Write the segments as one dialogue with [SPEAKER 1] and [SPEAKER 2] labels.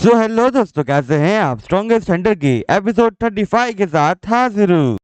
[SPEAKER 1] So hello दोस्तों, कैसे हैं आप? स्ट्रॉन्गेस्ट हंटर की एपिसोड 35 के साथ हाजिर हूँ।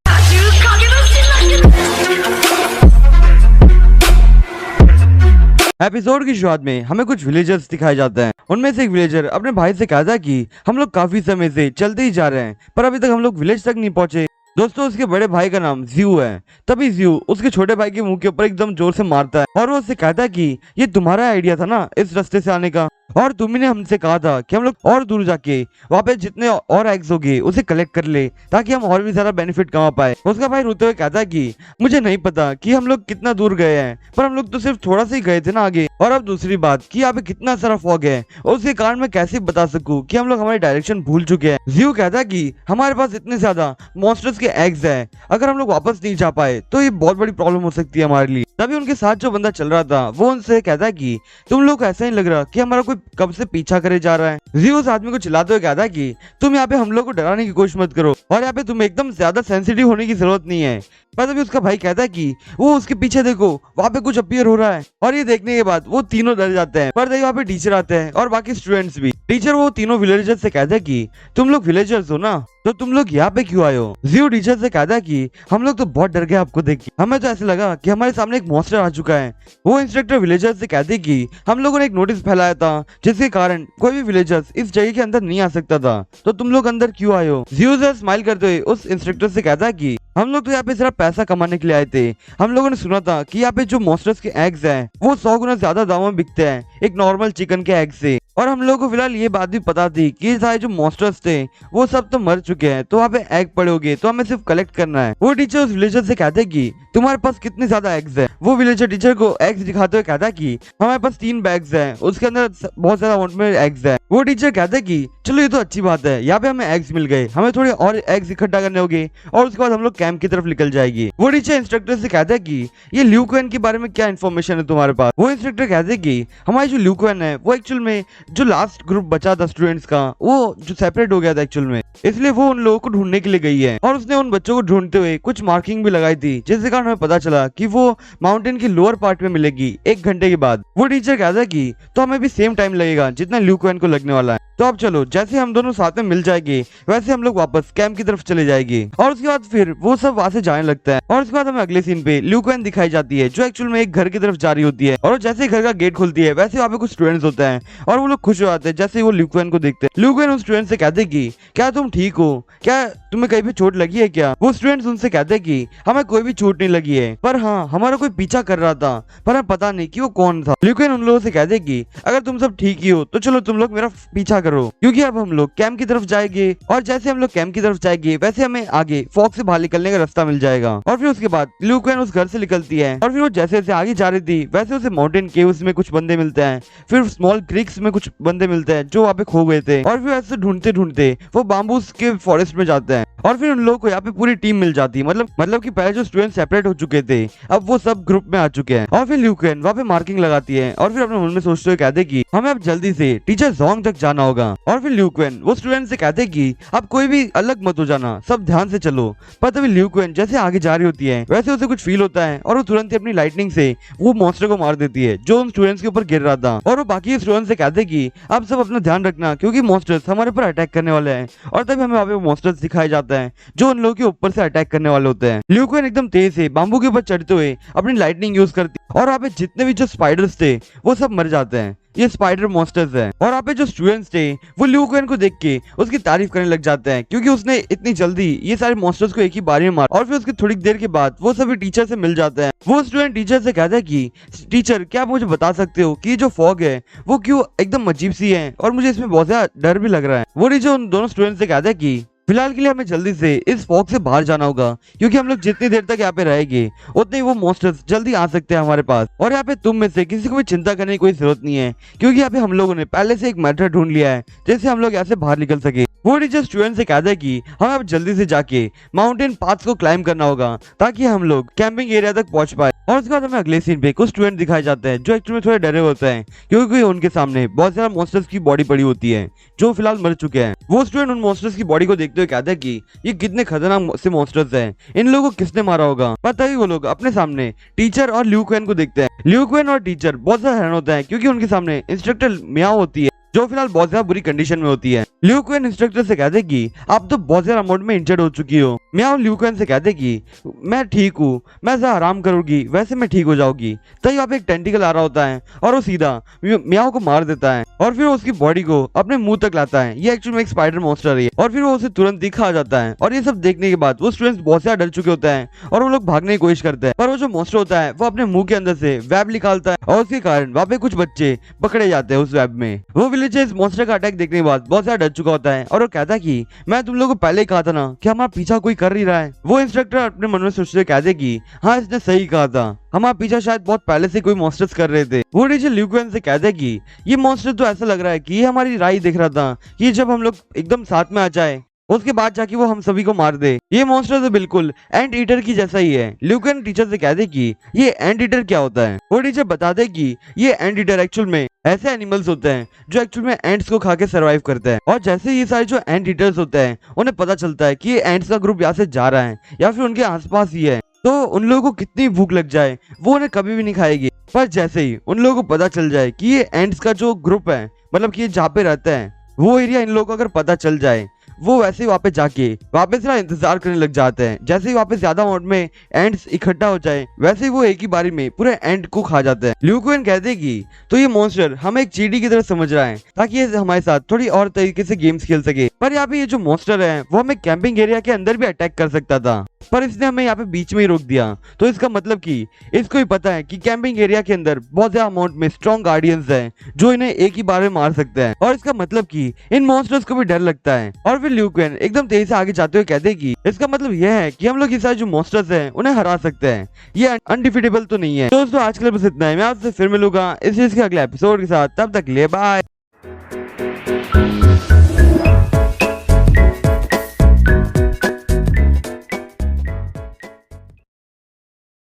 [SPEAKER 1] एपिसोड की शुरुआत में हमें कुछ विलेजर्स दिखाए जाते हैं। उनमें से एक विलेजर अपने भाई से कहता है कि हम लोग काफी समय से चलते ही जा रहे हैं पर अभी तक हम लोग विलेज तक नहीं पहुंचे। दोस्तों, उसके बड़े भाई का नाम ज्यू है। तभी ज्यू उसके छोटे भाई के मुंह के ऊपर एकदम जोर से मारता है और वो उससे कहता है कि ये तुम्हारा आइडिया था ना इस रास्ते से आने का, और तुमने हमसे कहा था कि हम लोग और दूर जाके वहाँ पे जितने और एग्स होंगे उसे कलेक्ट कर ले ताकि हम और भी ज्यादा बेनिफिट कमा पाए। उसका भाई रोते हुए कहता है कि मुझे नहीं पता कि हम लोग कितना दूर गए हैं, पर हम लोग तो सिर्फ थोड़ा सा ही गए थे ना आगे। और अब दूसरी बात कि यहाँ पे कितना सारा फॉग है और उसके कारण मैं कैसे बता सकूं कि हम लोग हमारी डायरेक्शन भूल चुके हैं। ज्यू कहता है कि हमारे पास इतने ज्यादा मॉन्स्टर्स के एग्स है, अगर हम लोग वापस नहीं जा पाए तो ये बहुत बड़ी प्रॉब्लम हो सकती है हमारे लिए। तभी उनके साथ जो बंदा चल रहा था वो उनसे कहता है कि तुम लोग ऐसा ही लग रहा कि हमारा कोई कब से पीछा करे जा रहा है। ज्यू उस आदमी को चिल्लाते हुए कहता है कि तुम यहाँ पे हम लोग को डराने की कोशिश मत करो और यहाँ पे तुम्हें एकदम ज्यादा सेंसिटिव होने की जरूरत नहीं है। पर तभी उसका भाई कहता है कि वो उसके पीछे देखो, वहाँ पे कुछ अपीयर हो रहा है। और ये देखने के बाद वो तीनों डर जाते हैं। पर तभी वहाँ पे टीचर आते हैं और बाकी स्टूडेंट्स भी। टीचर वो तीनों विलेजर्स से कहता है कि तुम लोग विलेजर्स हो ना, तो तुम लोग यहाँ पे क्यों आए हो? ज्यू टीचर से कहता है कि हम लोग तो बहुत डर गए आपको देख के, हमें तो ऐसे लगा कि हमारे सामने एक मॉन्स्टर आ चुका है। वो इंस्ट्रक्टर विलेजर्स से कहते हैं कि हम लोगों ने एक नोटिस फैलाया था जिसके कारण कोई भी विलेजर्स इस जगह के अंदर नहीं आ सकता था, तो तुम लोग अंदर क्यों आए हो? ज्यू स्माइल करते हुए उस इंस्ट्रक्टर से कहता है कि हम लोग तो यहाँ पे सिर्फ पैसा कमाने के लिए आए थे। हम लोगों ने सुना था कि यहाँ पे जो मॉन्स्टर्स के एग्स हैं वो 100 गुना ज्यादा दामों में बिकते हैं एक नॉर्मल चिकन के एग से। और हम लोगों को फिलहाल ये बात भी पता थी कि सारे जो मॉन्स्टर्स थे वो सब तो मर चुके हैं, तो वहाँ पे एग पड़े होंगे, तो हमें सिर्फ कलेक्ट करना है। वो टीचर उस विलेजर से कहते हैं कि तुम्हारे पास कितने ज्यादा एग्स है? वो विलेजर टीचर को एग्स दिखाते हुए कहता है कि हमारे पास 3 बैग्स हैं, उसके अंदर बहुत ज्यादा अमाउंट में एग्स है। वो टीचर कहते हैं कि चलो ये तो अच्छी बात है, यहाँ पे हमें एग्स मिल गए, हमें थोड़े और एग्स इकट्ठा करने होंगे और उसके बाद हम लोग कैंप की तरफ निकल जाएगी। वो टीचर इंस्ट्रक्टर से कहता है कि ये ल्यू क्वेन के बारे में क्या इन्फॉर्मेशन है तुम्हारे पास? वो इंस्ट्रक्टर कहते हैं कि हमारी जो ल्यू क्वेन है वो एक्चुअल में जो लास्ट ग्रुप बचा था स्टूडेंट्स का, वो जो सेपरेट हो गया था एक्चुअल में, इसलिए वो उन लोगों को ढूंढने के लिए गई है। और उसने उन बच्चों को ढूंढते हुए कुछ मार्किंग भी लगाई थी जिसके कारण हमें पता चला कि वो माउंटेन की लोअर पार्ट में मिलेगी 1 घंटे के बाद। वो टीचर कहता है कि तो हमें भी सेम टाइम लगेगा जितना ल्यू क्वेन को लगने वाला है, तो अब चलो जैसे हम दोनों साथ में मिल जाएंगे वैसे हम लोग वापस कैंप की तरफ चले जाएंगे। और उसके बाद फिर वो सब वहां से जाने लगता है। और उसके बाद हमें अगले सीन पे ल्यू क्वेन दिखाई जाती है जो एक्चुअल में एक घर की तरफ जा रही होती है। और जैसे ही घर का गेट खुलती है वैसे वहाँ पे कुछ स्टूडेंट्स होते हैं और वो लोग खुश हो जाते हैं जैसे वो ल्यू क्वेन को देखते हैं। ल्यू क्वेन उस स्टूडेंट से कहते हैं कि क्या तुम ठीक हो? क्या तुम्हें कहीं भी चोट लगी है क्या? वो स्टूडेंट्स उनसे कहते हैं कि हमें कोई भी चोट नहीं लगी है, पर हाँ हमारा कोई पीछा कर रहा था पर हमें पता नहीं कि वो कौन था। ल्यू क्वेन उन लोगों से कहते हैं कि अगर तुम सब ठीक ही हो तो चलो तुम लोग मेरा पीछा करो, क्योंकि अब हम लोग कैंप की तरफ जाएंगे। और जैसे हम लोग कैंप की तरफ जाएंगे वैसे हमें आगे फॉग से बाहर निकलने का रास्ता मिल जाएगा। और फिर उसके बाद ल्यू क्वेन उस घर से निकलती है और फिर वो जैसे जैसे आगे जा रही थी वैसे उसे माउंटेन केव्स में कुछ बंदे मिलते हैं, फिर स्मॉल क्रिक्स में कुछ बंदे मिलते हैं जो वहाँ पे खो गए थे। और फिर ऐसे ढूंढते ढूंढते वो बाम्बूस के फॉरेस्ट में जाते हैं और फिर उन लोगों को यहाँ पे पूरी टीम मिल जाती है। मतलब कि पहले जो स्टूडेंट सेपरेट हो चुके थे अब वो सब ग्रुप में आ चुके हैं। और फिर ल्यू क्वेन वहाँ पे मार्किंग लगाती है और फिर अपने मन में सोचते हुए कहते कि हमें अब जल्दी से टीचर जोंग तक जाना होगा। और फिर ल्यू क्वेन वो स्टूडेंट से कहते कि अब कोई भी अलग मत हो जाना, सब ध्यान से चलो। पर तभी ल्यू क्वेन जैसे आगे जा रही होती है वैसे उसे कुछ फील होता है और वो तुरंत ही अपनी लाइटनिंग से वो मॉन्स्टर को मार देती है जो उन स्टूडेंट्स के ऊपर गिर रहा था। और वो बाकी स्टूडेंट्स से कहते कि अब सब अपना ध्यान रखना क्योंकि मॉन्स्टर्स हमारे ऊपर अटैक करने वाले हैं। और तभी हमें वहाँ पे मॉन्स्टर्स दिखाए जाता है जो उन लोगों के ऊपर से अटैक करने वाले होते हैं। ल्यू क्वेन एकदम तेज से बाम्बू के ऊपर चढ़ते हुए अपनी लाइटनिंग यूज करती और वहाँ पे जितने भी जो स्पाइडर्स थे वो सब मर जाते हैं। ये स्पाइडर मॉन्स्टर्स हैं। और यहाँ पे जो स्टूडेंट्स थे वो ल्यू क्वेन को देख के उसकी तारीफ करने लग जाते हैं क्योंकि उसने इतनी जल्दी ये सारे मॉन्स्टर्स को एक ही बार में मारा। और फिर उसके थोड़ी देर के बाद वो सभी टीचर से मिल जाते हैं। वो स्टूडेंट टीचर से कहता है कि टीचर क्या आप मुझे बता सकते हो कि जो फॉग है वो क्यों एकदम अजीब सी है और मुझे इसमें बहुत ज्यादा डर भी लग रहा है। वो टीचर उन दोनों स्टूडेंट से कहता है कि फिलहाल के लिए हमें जल्दी से इस फॉग से बाहर जाना होगा क्योंकि हम लोग जितनी देर तक यहाँ पे रहेंगे उतने ही वो मॉन्स्टर्स जल्दी आ सकते हैं हमारे पास। और यहाँ पे तुम में से किसी को भी चिंता करने की कोई जरूरत नहीं है क्योंकि यहाँ पे हम लोगों ने पहले से एक मेथड ढूंढ लिया है जिससे हम लोग यहाँ से बाहर निकल सके। वो टीचर स्टूडेंट से कहता है कि हमें अब जल्दी से जाके माउंटेन पाथ्स को क्लाइम करना होगा ताकि हम लोग कैंपिंग एरिया तक पहुंच पाए। और उसके बाद हमें अगले सीन पे कुछ स्टूडेंट दिखाए जाते हैं जो एक्चुअली में थोड़े डरे होते हैं क्योंकि उनके सामने बहुत सारा मॉन्स्टर्स की बॉडी पड़ी होती है जो फिलहाल मर चुके हैं। वो स्टूडेंट उन मॉन्स्टर्स की बॉडी को देखते हुए कहता है कि ये कितने खतरनाक से मॉन्स्टर्स हैं, इन लोगों को किसने मारा होगा। पर तभी वो लोग अपने सामने टीचर और ल्यू क्वेन को देखते हैं। ल्यू क्वेन और टीचर बहुत ज्यादा हैरान होता है क्योंकि उनके सामने इंस्ट्रक्टर मियाओ होती है जो फिलहाल बहुत ज्यादा बुरी कंडीशन में होती है। लिu कुएन इंस्ट्रक्टर से कहते कि आप तो बहुत ज्यादा अमाउंट में इंजर्ड हो चुकी हो। मियाओ लिu कुएन से कहते कि मैं ठीक हूँ, मैं ऐसा आराम करूंगी वैसे मैं ठीक हो जाऊंगी। तभी वहाँ पे एक टेंटिकल आ रहा होता है और वो सीधा मियाओ को मार देता है और फिर वो उसकी बॉडी को अपने मुंह तक लाता है। ये एक्चुअली में एक स्पाइडर मॉन्स्टर है और फिर वो उसे तुरंत ही खा जाता है। और ये सब देखने के बाद वो स्टूडेंट्स बहुत ज्यादा डर चुके होते हैं और वो लोग भागने की कोशिश करते हैं, पर वो जो मॉन्स्टर होता है वो अपने मुंह के अंदर से वेब निकालता है और उसके कारण वहाँ पे कुछ बच्चे पकड़े जाते हैं उस वेब में। वो विलेजर इस मॉन्स्टर का अटैक देखने के बाद बहुत ज्यादा डर चुका होता है और वो कहता है कि मैं तुम लोगों को पहले ही कहा था ना कि हमारा पीछा कोई कर नहीं रहा है। वो इंस्ट्रक्टर अपने मन में सोचते कहते कि हाँ इसने सही कहा था, हमारा पीछा शायद बहुत पहले से कोई मॉन्स्टर्स कर रहे थे। वो टीचर लिu कुएन से कहते कि ये मॉन्स्टर तो ऐसा लग रहा है कि ये हमारी राह देख रहा था कि जब हम लोग एकदम साथ में आ जाए उसके बाद जाके वो हम सभी को मार दे। ये मॉन्स्टर तो बिल्कुल एंट ईटर की जैसा ही है। लिu कुएन टीचर से कहते कि ये एंट ईटर क्या होता है। वो टीचर बताते कि ये एंट ईटर एक्चुअल में ऐसे एनिमल्स होते हैं जो एक्चुअल में एंट्स को खा के सर्वाइव करते हैं। और जैसे ये सारे जो एंट ईटर्स होते हैं उन्हें पता चलता है कि ये एंट्स का ग्रुप यहाँ से जा रहा है या फिर उनके आसपास ही है, तो उन लोगों को कितनी भूख लग जाए वो उन्हें कभी भी नहीं खाएगी। पर जैसे ही उन लोगों को पता चल जाए कि ये एंट्स का जो ग्रुप है, मतलब कि ये जहाँ पे रहता है वो एरिया इन लोगों को अगर पता चल जाए, वो वैसे ही वहाँ पे जाके वापस से इंतजार करने लग जाते हैं। जैसे ही वहाँ पे ज्यादा अमाउंट में एंट्स इकट्ठा हो जाए वैसे ही वो एक ही बारी में पूरे एंट को खा जाते हैं। लिu कुएन कहते कि तो ये मॉन्स्टर हमें एक चींटी की तरह समझ रहा है ताकि ये हमारे साथ थोड़ी और तरीके से गेम्स खेल सके। पर यहाँ पे ये जो मॉन्स्टर है वो हमें कैंपिंग एरिया के अंदर भी अटैक कर सकता था, पर इसने हमें यहाँ पे बीच में ही रोक दिया। तो इसका मतलब कि इसको ही पता है कि कैंपिंग एरिया के अंदर बहुत ज्यादा अमाउंट में स्ट्रॉन्ग गार्डियंस हैं जो इन्हें एक ही बार में मार सकते हैं। और इसका मतलब कि इन मॉन्स्टर्स को भी डर लगता है। और फिर लिu कुएन एकदम तेजी से आगे जाते हुए कहते कि इसका मतलब यह है कि हम लोग ये सारे जो मॉन्स्टर्स हैं उन्हें हरा सकते हैं, ये अनडिफिटेबल तो नहीं है। दोस्तों आज के लिए बस इतना है, मैं आपसे फिर मिलूंगा इस चीज के अगले एपिसोड के साथ। तब तक ले बाय।